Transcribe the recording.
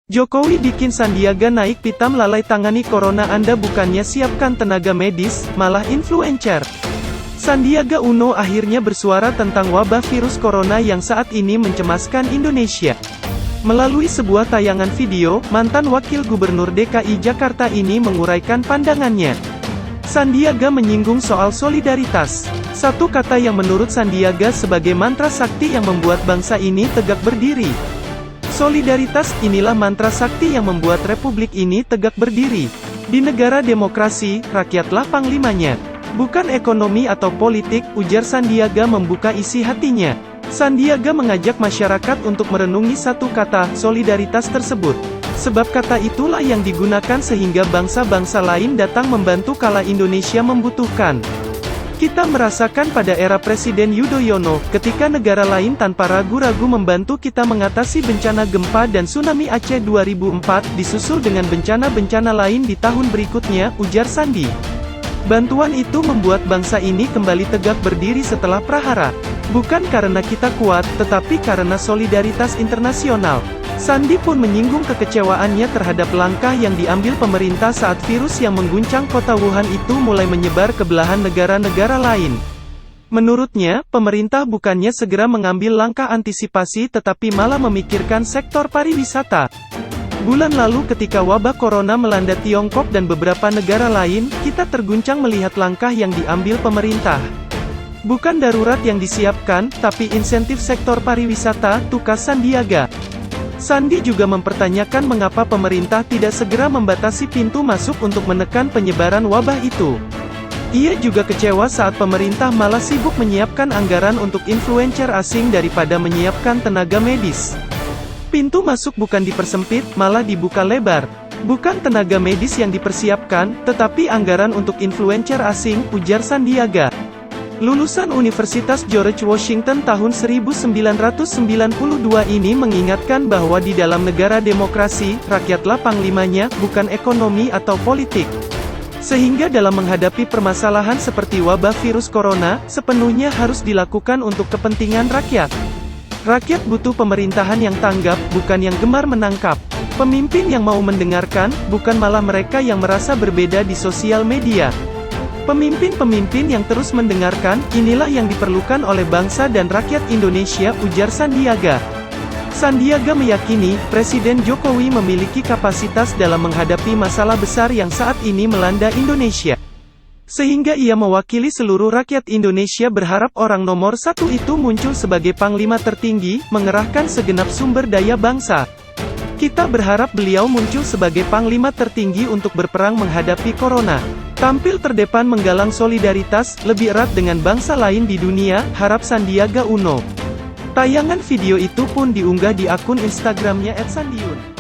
Jokowi bikin Sandiaga naik pitam lalai tangani corona. Anda bukannya siapkan tenaga medis, malah influencer. Sandiaga Uno akhirnya bersuara tentang wabah virus corona yang saat ini mencemaskan Indonesia. Melalui sebuah tayangan video, mantan Wakil Gubernur DKI Jakarta ini menguraikan pandangannya. Sandiaga menyinggung soal solidaritas. Satu kata yang menurut Sandiaga sebagai mantra sakti yang membuat bangsa ini tegak berdiri. Solidaritas, inilah mantra sakti yang membuat republik ini tegak berdiri. Di negara demokrasi, rakyatlah panglimanya. Bukan ekonomi atau politik, ujar Sandiaga membuka isi hatinya. Sandiaga mengajak masyarakat untuk merenungi satu kata, solidaritas tersebut. Sebab kata itulah yang digunakan sehingga bangsa-bangsa lain datang membantu kala Indonesia membutuhkan. Kita merasakan pada era Presiden Yudhoyono, ketika negara lain tanpa ragu-ragu membantu kita mengatasi bencana gempa dan tsunami Aceh 2004, disusul dengan bencana-bencana lain di tahun berikutnya, ujar Sandi. Bantuan itu membuat bangsa ini kembali tegak berdiri setelah prahara. Bukan karena kita kuat, tetapi karena solidaritas internasional. Sandi pun menyinggung kekecewaannya terhadap langkah yang diambil pemerintah saat virus yang mengguncang kota Wuhan itu mulai menyebar ke belahan negara-negara lain. Menurutnya, pemerintah bukannya segera mengambil langkah antisipasi tetapi malah memikirkan sektor pariwisata. Bulan lalu ketika wabah corona melanda Tiongkok dan beberapa negara lain, kita terguncang melihat langkah yang diambil pemerintah. Bukan darurat yang disiapkan, tapi insentif sektor pariwisata, tukas Sandiaga. Sandi juga mempertanyakan mengapa pemerintah tidak segera membatasi pintu masuk untuk menekan penyebaran wabah itu. Ia juga kecewa saat pemerintah malah sibuk menyiapkan anggaran untuk influencer asing daripada menyiapkan tenaga medis. Pintu masuk bukan dipersempit, malah dibuka lebar. Bukan tenaga medis yang dipersiapkan, tetapi anggaran untuk influencer asing, ujar Sandiaga. Lulusan Universitas George Washington tahun 1992 ini mengingatkan bahwa di dalam negara demokrasi, rakyatlah panglimanya, bukan ekonomi atau politik. Sehingga dalam menghadapi permasalahan seperti wabah virus corona, sepenuhnya harus dilakukan untuk kepentingan rakyat. Rakyat butuh pemerintahan yang tanggap, bukan yang gemar menangkap. Pemimpin yang mau mendengarkan, bukan malah mereka yang merasa berbeda di sosial media. Pemimpin-pemimpin yang terus mendengarkan, inilah yang diperlukan oleh bangsa dan rakyat Indonesia, ujar Sandiaga. Sandiaga meyakini, Presiden Jokowi memiliki kapasitas dalam menghadapi masalah besar yang saat ini melanda Indonesia. Sehingga ia mewakili seluruh rakyat Indonesia berharap orang nomor satu itu muncul sebagai panglima tertinggi, mengerahkan segenap sumber daya bangsa. Kita berharap beliau muncul sebagai panglima tertinggi untuk berperang menghadapi corona. Tampil terdepan menggalang solidaritas, lebih erat dengan bangsa lain di dunia, harap Sandiaga Uno. Tayangan video itu pun diunggah di akun Instagramnya @sandiun.